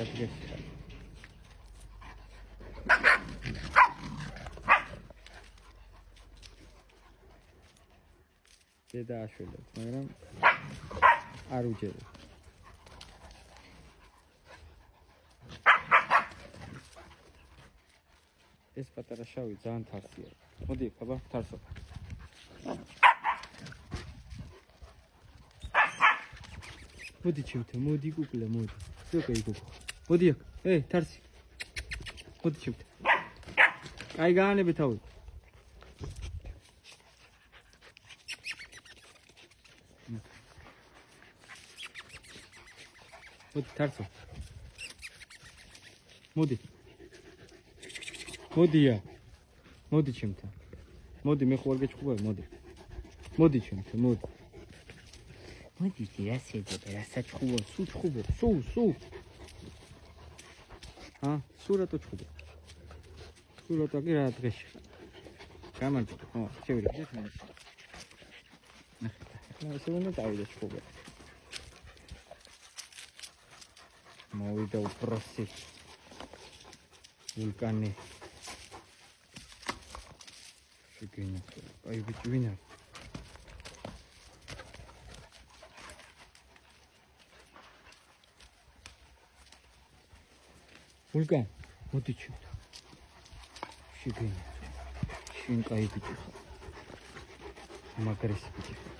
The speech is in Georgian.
ადგეს. დედა აშველებს, მაგრამ არ უჯერებს. ეს პატარა შავი ძალიან თარსია. მოდი, აბა, თარსო. მოდი ჩემთან, მოდი კუკლე, მოდი. ზოგა იგუქო. მოდი აქ. თარსი. მოდი ჩემთან. აი გაანები თავი. მოდი თარსო. მოდი. მოდია. მოდი ჩემთან. მოდი მე ხوار გეჭყობ, მოდი. მოდი ჩემთან, მოდი. მოდი რასაც ჭყობ, სულ ჭყობ, სულ. სულ რატო ჭყობ? სულ რატო კი რა დღეში? გამარჯობა, ხო, შევიდეთ მე. ნახე, ესე უნდა დავიდე ჭყობ. მოვიდა უბრალოდ ვულკანი. შეგენა. აი ბიჭი ვინ არის? ვულკან, მოდი ჩემთან. შეგენა. შენ კაი ბიჭი ხარ. მაგარი ბიჭი ხარ.